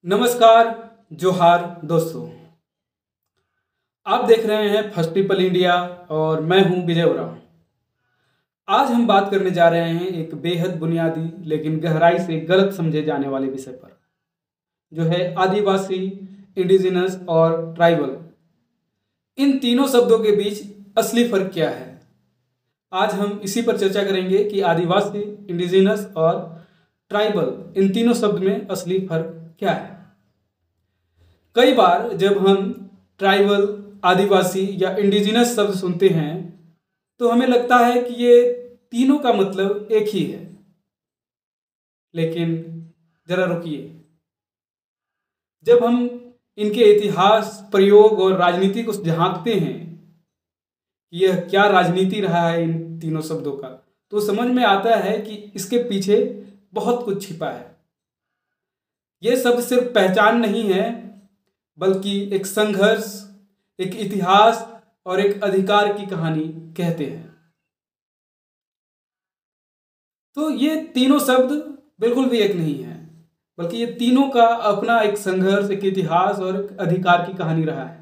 नमस्कार, जोहार दोस्तों। आप देख रहे हैं फर्स्ट पीपल इंडिया और मैं हूं विजय उरांव। आज हम बात करने जा रहे हैं एक बेहद बुनियादी लेकिन गहराई से गलत समझे जाने वाले विषय पर, जो है आदिवासी, इंडिजिनस और ट्राइबल। इन तीनों शब्दों के बीच असली फर्क क्या है? आज हम इसी पर चर्चा करेंगे कि आदिवासी, इंडिजिनस और ट्राइबल, इन तीनों शब्द में असली फर्क क्या है। कई बार जब हम ट्राइबल, आदिवासी या इंडिजिनस शब्द सुनते हैं तो हमें लगता है कि ये तीनों का मतलब एक ही है। लेकिन जरा रुकिए, जब हम इनके इतिहास, प्रयोग और राजनीति को झांकते हैं कि यह क्या राजनीति रहा है इन तीनों शब्दों का, तो समझ में आता है कि इसके पीछे बहुत कुछ छिपा है। ये शब्द सिर्फ पहचान नहीं है, बल्कि एक संघर्ष, एक इतिहास और एक अधिकार की कहानी कहते हैं। तो ये तीनों शब्द बिल्कुल भी एक नहीं है, बल्कि ये तीनों का अपना एक संघर्ष, एक इतिहास और एक अधिकार की कहानी रहा है।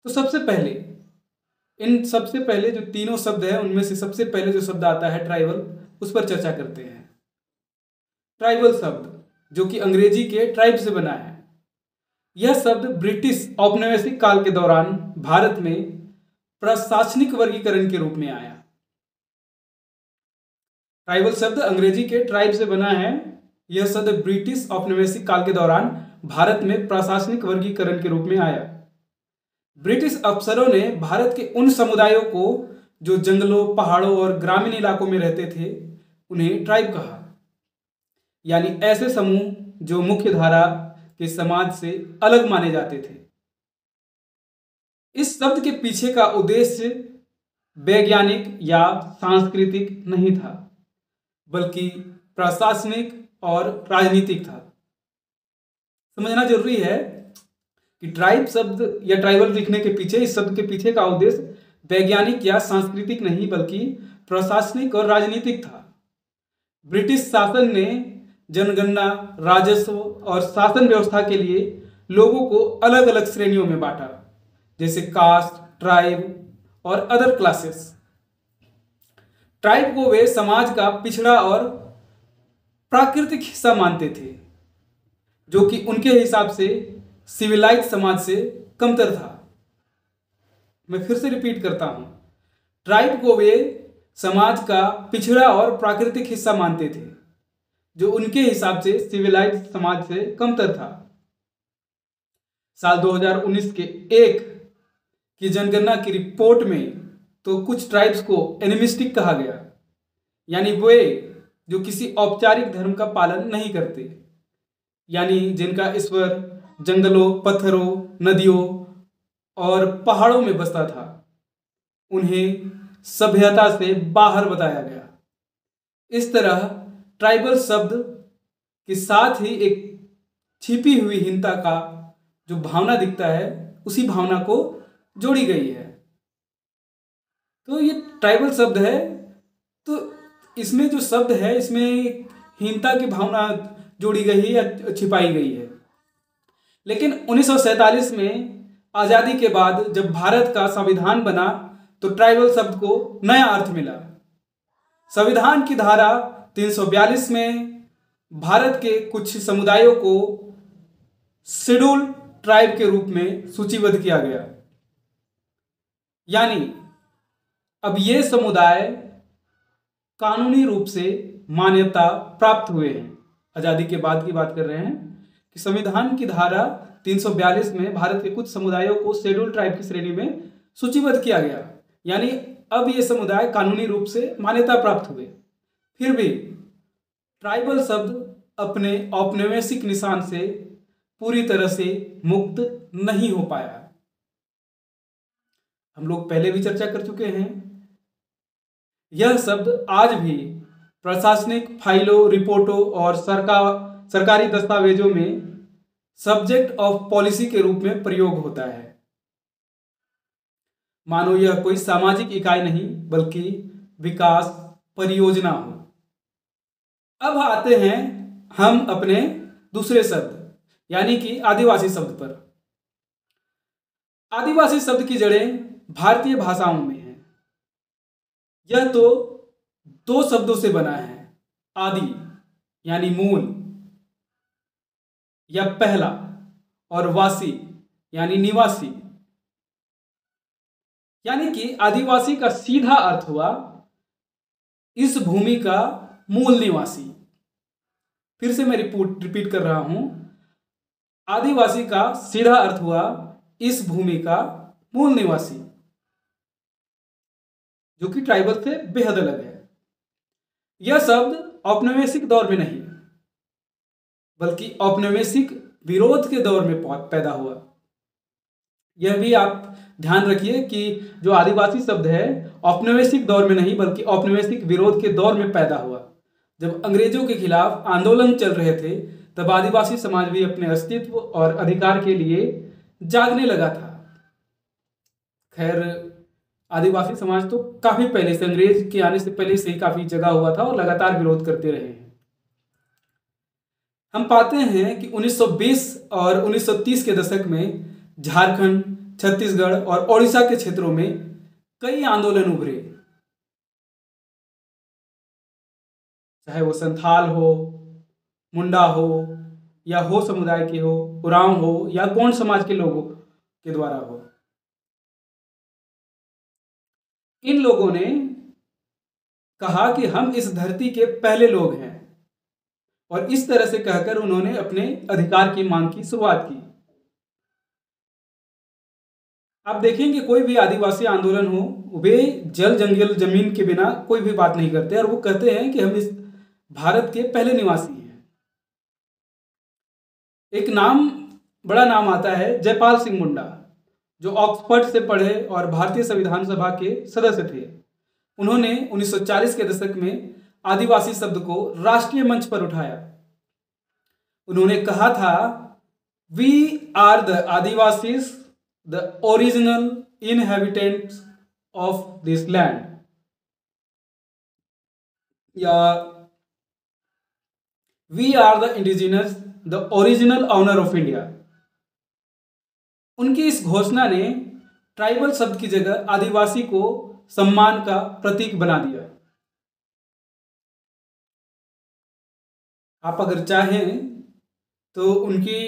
तो सबसे पहले जो तीनों शब्द हैं उनमें से सबसे पहले जो शब्द आता है ट्राइबल, उस पर चर्चा करते हैं। ट्राइबल शब्द, जो कि अंग्रेजी के ट्राइब से बना है, यह शब्द ब्रिटिश औपनिवेशिक काल के दौरान भारत में प्रशासनिक वर्गीकरण के रूप में आया। ट्राइबल शब्द अंग्रेजी के ट्राइब से बना है। यह शब्द ब्रिटिश औपनिवेशिक काल के दौरान भारत में प्रशासनिक वर्गीकरण के रूप में आया। ब्रिटिश अफसरों ने भारत के उन समुदायों को जो जंगलों, पहाड़ों और ग्रामीण इलाकों में रहते थे, उन्हें ट्राइब कहा। यानी ऐसे समूह जो मुख्य धारा के समाज से अलग माने जाते थे। इस शब्द के पीछे का उद्देश्य वैज्ञानिक या सांस्कृतिक नहीं था, बल्कि प्रशासनिक और राजनीतिक था। समझना जरूरी है कि ट्राइब शब्द या ट्राइबल लिखने के पीछे, इस शब्द के पीछे का उद्देश्य वैज्ञानिक या सांस्कृतिक नहीं, बल्कि प्रशासनिक और राजनीतिक था। ब्रिटिश शासन ने जनगणना, राजस्व और शासन व्यवस्था के लिए लोगों को अलग अलग श्रेणियों में बांटा, जैसे कास्ट, ट्राइब और अदर क्लासेस। ट्राइब को वे समाज का पिछड़ा और प्राकृतिक हिस्सा मानते थे, जो कि उनके हिसाब से सिविलाइज समाज से कमतर था। मैं फिर से रिपीट करता हूं, ट्राइब को वे समाज का पिछड़ा और प्राकृतिक हिस्सा मानते थे, जो उनके हिसाब से सिविलाइज समाज से कमतर था। साल 2019 के एक की जनगणना की रिपोर्ट में तो कुछ ट्राइब्स को एनिमिस्टिक कहा गया, यानी वे जो किसी औपचारिक धर्म का पालन नहीं करते, यानी जिनका ईश्वर जंगलों, पत्थरों, नदियों और पहाड़ों में बसता था, उन्हें सभ्यता से बाहर बताया गया। इस तरह ट्राइबल शब्द के साथ ही एक छिपी हुई हीनता का जो भावना दिखता है, उसी भावना को जोड़ी गई है। तो ये ट्राइबल शब्द है, तो इसमें जो शब्द है, इसमें हीनता की भावना जोड़ी गई है या छिपाई गई है। लेकिन 1947 में आज़ादी के बाद जब भारत का संविधान बना, तो ट्राइबल शब्द को नया अर्थ मिला। संविधान की धारा 342 में भारत के कुछ समुदायों को शेड्यूल ट्राइब के रूप में सूचीबद्ध किया गया। यानी अब ये समुदाय कानूनी रूप से मान्यता प्राप्त हुए हैं। आजादी के बाद की बात कर रहे हैं कि संविधान की धारा 342 में भारत के कुछ समुदायों को शेड्यूल ट्राइब की श्रेणी में सूचीबद्ध किया गया। यानी अब ये समुदाय कानूनी रूप से मान्यता प्राप्त हुए। फिर भी ट्राइबल शब्द अपने औपनिवेशिक निशान से पूरी तरह से मुक्त नहीं हो पाया। हम लोग पहले भी चर्चा कर चुके हैं, यह शब्द आज भी प्रशासनिक फाइलों, रिपोर्टों और सरकारी दस्तावेजों में सब्जेक्ट ऑफ पॉलिसी के रूप में प्रयोग होता है, मानो यह कोई सामाजिक इकाई नहीं, बल्कि विकास परियोजना हो। अब आते हैं हम अपने दूसरे शब्द यानी कि आदिवासी शब्द पर। आदिवासी शब्द की जड़ें भारतीय भाषाओं में हैं। यह तो दो शब्दों से बना है, आदि यानी मूल या पहला, और वासी यानी निवासी। यानी कि आदिवासी का सीधा अर्थ हुआ इस भूमि का मूल निवासी। फिर से मैं रिपीट कर रहा हूं, आदिवासी का सीधा अर्थ हुआ इस भूमि का मूल निवासी, जो कि ट्राइबल से बेहद अलग है। यह शब्द औपनिवेशिक दौर में नहीं बल्कि औपनिवेशिक विरोध के दौर में पैदा हुआ। यह भी आप ध्यान रखिए कि जो आदिवासी शब्द है औपनिवेशिक दौर में नहीं बल्कि औपनिवेशिक विरोध के दौर में पैदा हुआ। जब अंग्रेजों के खिलाफ आंदोलन चल रहे थे तब आदिवासी समाज भी अपने अस्तित्व और अधिकार के लिए जागने लगा था। खैर, आदिवासी समाज तो काफी पहले से, अंग्रेज के आने से पहले से ही काफी जगा हुआ था और लगातार विरोध करते रहे हैं। हम पाते हैं कि 1920 और 1930 के दशक में झारखंड, छत्तीसगढ़ और ओडिशा के क्षेत्रों में कई आंदोलन उभरे, चाहे वो संथाल हो, मुंडा हो या हो समुदाय के हो, उरांव हो या गोंड समाज के लोगों के द्वारा हो। इन लोगों ने कहा कि हम इस धरती के पहले लोग हैं और इस तरह से कहकर उन्होंने अपने अधिकार की मांग की शुरुआत की। आप देखेंगे कोई भी आदिवासी आंदोलन हो, वे जल जंगल जमीन के बिना कोई भी बात नहीं करते और वो कहते हैं कि हम इस भारत के पहले निवासी हैं। एक बड़ा नाम आता है जयपाल सिंह मुंडा, जो ऑक्सफोर्ड से पढ़े और भारतीय संविधान सभा के सदस्य थे। उन्होंने 1940 के दशक में आदिवासी शब्द को राष्ट्रीय मंच पर उठाया। उन्होंने कहा था, we are the adivasis, the original inhabitants of this land, या we are the indigenous, the original owner of India. उनकी इस घोषणा ने ट्राइबल शब्द की जगह आदिवासी को सम्मान का प्रतीक बना दिया। आप अगर चाहें तो उनकी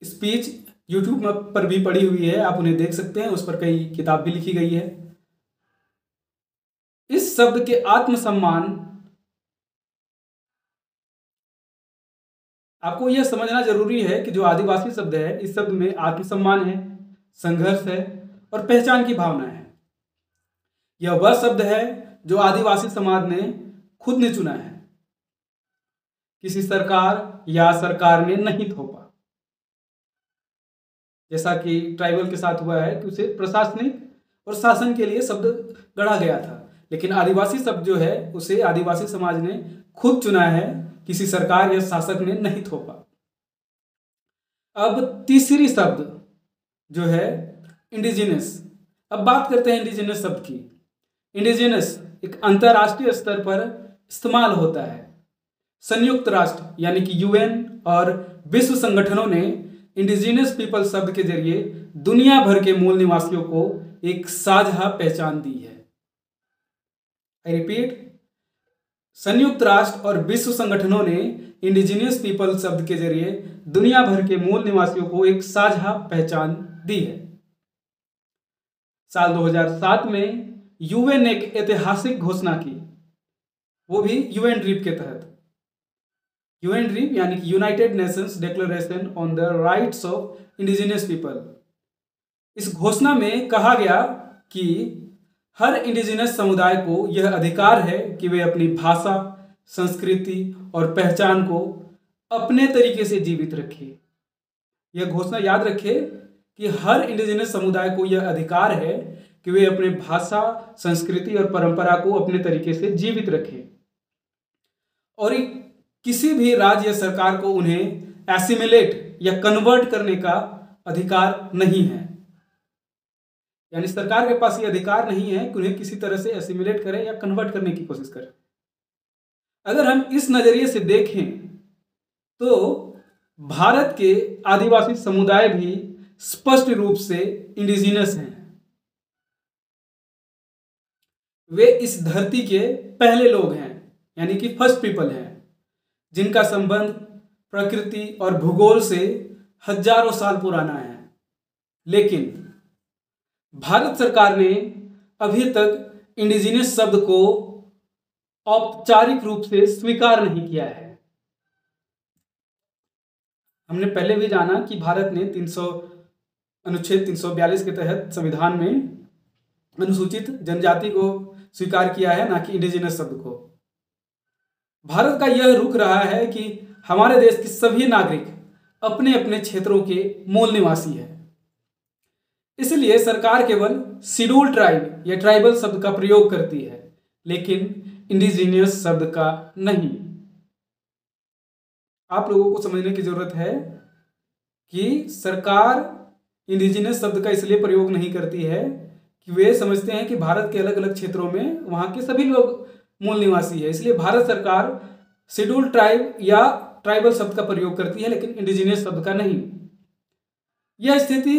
स्पीच यूट्यूब पर भी पड़ी हुई है, आप उन्हें देख सकते हैं, उस पर कई किताब भी लिखी गई है। इस शब्द के आत्मसम्मान, आपको यह समझना जरूरी है कि जो आदिवासी शब्द है, इस शब्द में आत्मसम्मान है, संघर्ष है और पहचान की भावना है। यह वह शब्द है जो आदिवासी समाज ने खुद ने चुना है, किसी सरकार या सरकार ने नहीं थोपा। जैसा कि ट्राइबल के साथ हुआ है कि उसे प्रशासनिक और शासन के लिए शब्द गढ़ा गया था, लेकिन आदिवासी शब्द जो है उसे आदिवासी समाज ने खुद चुना है, किसी सरकार या शासक ने नहीं थोपा। अब तीसरी शब्द जो है इंडिजिनस। अब बात करते हैं इंडिजिनस शब्द की। इंडिजिनस एक अंतरराष्ट्रीय स्तर पर इस्तेमाल होता है। संयुक्त राष्ट्र यानी कि यूएन और विश्व संगठनों ने इंडिजिनस पीपल शब्द के जरिए दुनिया भर के मूल निवासियों को एक साझा पहचान दी है। आई रिपीट, संयुक्त राष्ट्र और विश्व संगठनों ने इंडिजिनियस पीपल शब्द के जरिए दुनिया भर के मूल निवासियों को एक साझा पहचान दी है। साल 2007 में यूएन ने एक ऐतिहासिक घोषणा की, वो भी यूएन ड्रीप के तहत। यूएन ड्रीप यानी कि United Nations declaration on the rights of indigenous people. इस घोषणा में कहा गया कि हर इंडिजिनस समुदाय को यह अधिकार है कि वे अपनी भाषा, संस्कृति और पहचान को अपने तरीके से जीवित रखें। यह घोषणा याद रखें कि हर इंडिजिनस समुदाय को यह अधिकार है कि वे अपने भाषा, संस्कृति और परंपरा को अपने तरीके से जीवित रखें और किसी भी राज्य या सरकार को उन्हें एसिमिलेट या कन्वर्ट करने का अधिकार नहीं है। यानी सरकार के पास ये अधिकार नहीं है कि उन्हें किसी तरह से एसिमिलेट करे या कन्वर्ट करने की कोशिश करे। अगर हम इस नजरिए से देखें तो भारत के आदिवासी समुदाय भी स्पष्ट रूप से इंडिजिनस हैं। वे इस धरती के पहले लोग हैं, यानी कि फर्स्ट पीपल हैं, जिनका संबंध प्रकृति और भूगोल से हजारों साल पुराना है। लेकिन भारत सरकार ने अभी तक इंडिजिनस शब्द को औपचारिक रूप से स्वीकार नहीं किया है। हमने पहले भी जाना कि भारत ने अनुच्छेद 342 के तहत संविधान में अनुसूचित जनजाति को स्वीकार किया है, ना कि इंडिजिनस शब्द को। भारत का यह रुख रहा है कि हमारे देश के सभी नागरिक अपने अपने क्षेत्रों के मूल निवासी हैं। इसलिए सरकार केवल शेड्यूल ट्राइब या ट्राइबल शब्द का प्रयोग करती है, लेकिन इंडिजिनियस शब्द का नहीं। आप लोगों को समझने की जरूरत है कि सरकार इंडिजिनस शब्द का इसलिए प्रयोग नहीं करती है कि वे समझते हैं कि भारत के अलग अलग क्षेत्रों में वहां के सभी लोग मूल निवासी है, इसलिए भारत सरकार शेड्यूल ट्राइब या ट्राइबल शब्द का प्रयोग करती है, लेकिन इंडिजिनियस शब्द का नहीं। यह स्थिति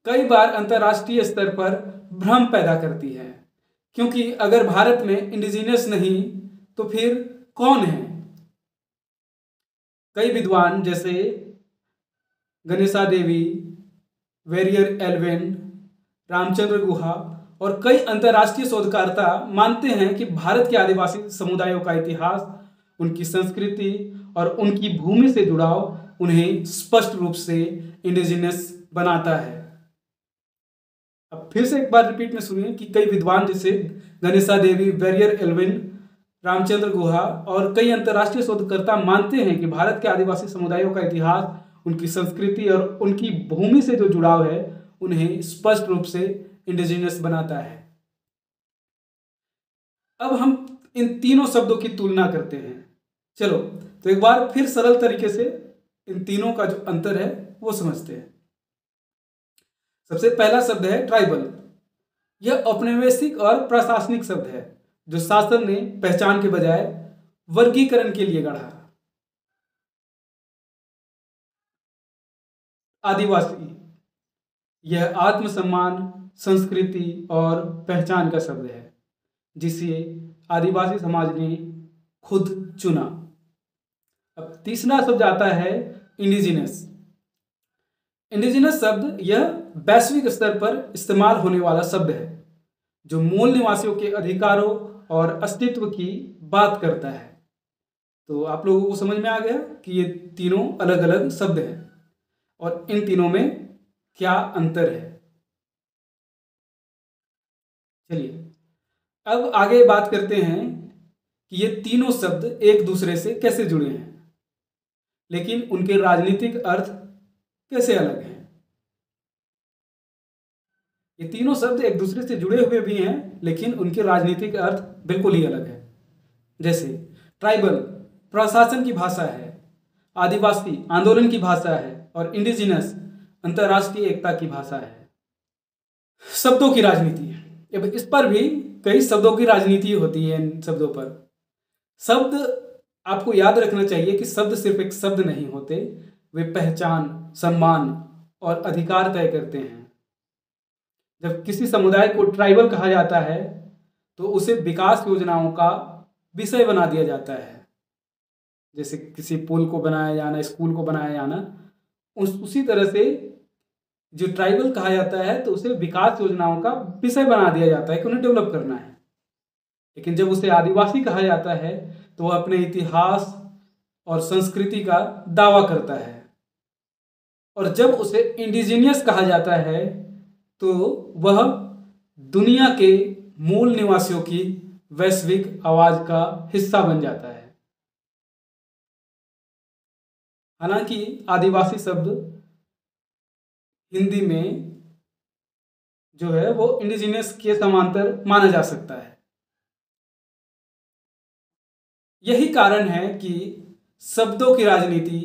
कई बार अंतर्राष्ट्रीय स्तर पर भ्रम पैदा करती है, क्योंकि अगर भारत में इंडिजिनियस नहीं तो फिर कौन है? कई विद्वान जैसे गणेशा देवी, वेरियर एल्विन, रामचंद्र गुहा और कई अंतर्राष्ट्रीय शोधकर्ता मानते हैं कि भारत के आदिवासी समुदायों का इतिहास, उनकी संस्कृति और उनकी भूमि से जुड़ाव उन्हें स्पष्ट रूप से इंडिजिनस बनाता है। अब फिर से एक बार रिपीट में सुनिए कि कई विद्वान जैसे गणेशा देवी, वेरियर एल्विन, रामचंद्र गुहा और कई अंतर्राष्ट्रीय शोधकर्ता मानते हैं कि भारत के आदिवासी समुदायों का इतिहास, उनकी संस्कृति और उनकी भूमि से जो जुड़ाव है उन्हें स्पष्ट रूप से इंडिजिनस बनाता है। अब हम इन तीनों शब्दों की तुलना करते हैं। चलो तो एक बार फिर सरल तरीके से इन तीनों का जो अंतर है वो समझते हैं। सबसे पहला शब्द है ट्राइबल। यह औपनिवेशिक और प्रशासनिक शब्द है जो शासन ने पहचान के बजाय वर्गीकरण के लिए गढ़ा। आदिवासी, यह आत्मसम्मान, संस्कृति और पहचान का शब्द है जिसे आदिवासी समाज ने खुद चुना। अब तीसरा शब्द आता है इंडिजिनस। इंडिजिनस शब्द यह वैश्विक स्तर पर इस्तेमाल होने वाला शब्द है जो मूल निवासियों के अधिकारों और अस्तित्व की बात करता है। तो आप लोगों को समझ में आ गया कि ये तीनों अलग अलग शब्द हैं और इन तीनों में क्या अंतर है। चलिए अब आगे बात करते हैं कि ये तीनों शब्द एक दूसरे से कैसे जुड़े हैं, लेकिन उनके राजनीतिक अर्थ कैसे अलग हैं। ये तीनों शब्द एक दूसरे से जुड़े हुए भी हैं, लेकिन उनके राजनीतिक अर्थ बिल्कुल ही अलग है। जैसे ट्राइबल प्रशासन की भाषा है, आदिवासी आंदोलन की भाषा है और इंडिजिनस अंतर्राष्ट्रीय एकता की भाषा है। शब्दों की राजनीति, अब इस पर भी कई शब्दों की राजनीति होती है। इन शब्दों पर शब्द आपको याद रखना चाहिए कि शब्द सिर्फ एक शब्द नहीं होते, वे पहचान, सम्मान और अधिकार तय करते हैं। जब किसी समुदाय को ट्राइबल कहा जाता है तो उसे विकास योजनाओं का विषय बना दिया जाता है। जैसे किसी पुल को बनाया जाना, स्कूल को बनाया जाना, उसी तरह से जो ट्राइबल कहा जाता है तो उसे विकास योजनाओं का विषय बना दिया जाता है कि उन्हें डेवलप करना है। लेकिन जब उसे आदिवासी कहा जाता है तो वह अपने इतिहास और संस्कृति का दावा करता है, और जब उसे इंडिजिनियस कहा जाता है तो वह दुनिया के मूल निवासियों की वैश्विक आवाज का हिस्सा बन जाता है। हालांकि आदिवासी शब्द हिंदी में जो है वो इंडिजिनियस के समांतर माना जा सकता है। यही कारण है कि शब्दों की राजनीति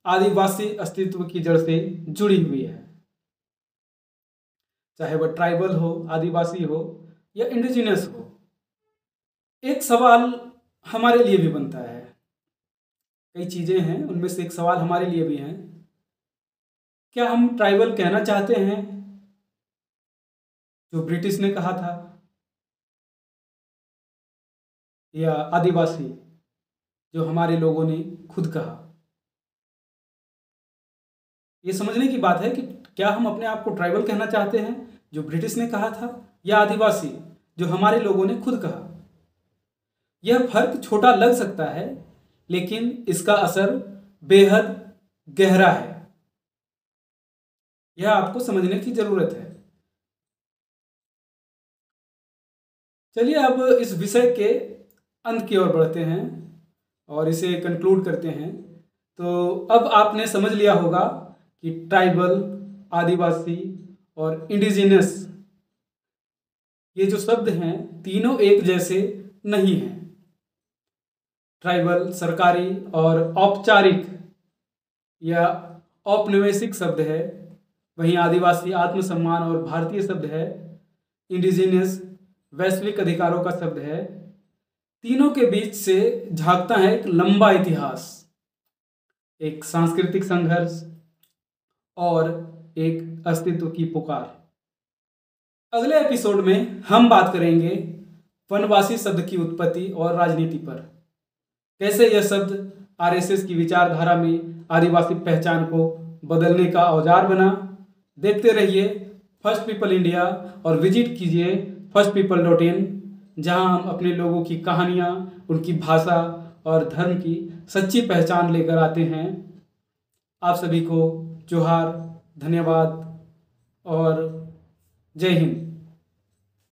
आदिवासी अस्तित्व की जड़ से जुड़ी हुई है, चाहे वह ट्राइबल हो, आदिवासी हो या इंडिजिनस हो। एक सवाल हमारे लिए भी बनता है कई चीज़ें हैं, उनमें से एक सवाल हमारे लिए भी है, क्या हम ट्राइबल कहना चाहते हैं जो ब्रिटिश ने कहा था, या आदिवासी जो हमारे लोगों ने खुद कहा? ये समझने की बात है कि क्या हम अपने आप को ट्राइबल कहना चाहते हैं जो ब्रिटिश ने कहा था, या आदिवासी जो हमारे लोगों ने खुद कहा। यह फर्क छोटा लग सकता है, लेकिन इसका असर बेहद गहरा है। यह आपको समझने की जरूरत है। चलिए अब इस विषय के अंत की ओर बढ़ते हैं और इसे कंक्लूड करते हैं। तो अब आपने समझ लिया होगा कि ट्राइबल, आदिवासी और इंडिजिनस, ये जो शब्द हैं तीनों एक जैसे नहीं हैं। ट्राइबल सरकारी और औपचारिक या औपनिवेशिक शब्द है, वहीं आदिवासी आत्मसम्मान और भारतीय शब्द है। इंडिजिनियस वैश्विक अधिकारों का शब्द है। तीनों के बीच से झांकता है एक लंबा इतिहास, एक सांस्कृतिक संघर्ष और एक अस्तित्व की पुकार। अगले एपिसोड में हम बात करेंगे वनवासी शब्द की उत्पत्ति और राजनीति पर। कैसे यह शब्द आरएसएस की विचारधारा में आदिवासी पहचान को बदलने का औजार बना। देखते रहिए फर्स्ट पीपल इंडिया और विजिट कीजिए firstpeople.in, जहां हम अपने लोगों की कहानियां, उनकी भाषा और धर्म की सच्ची पहचान लेकर आते हैं। आप सभी को जोहार, धन्यवाद और जय हिंद।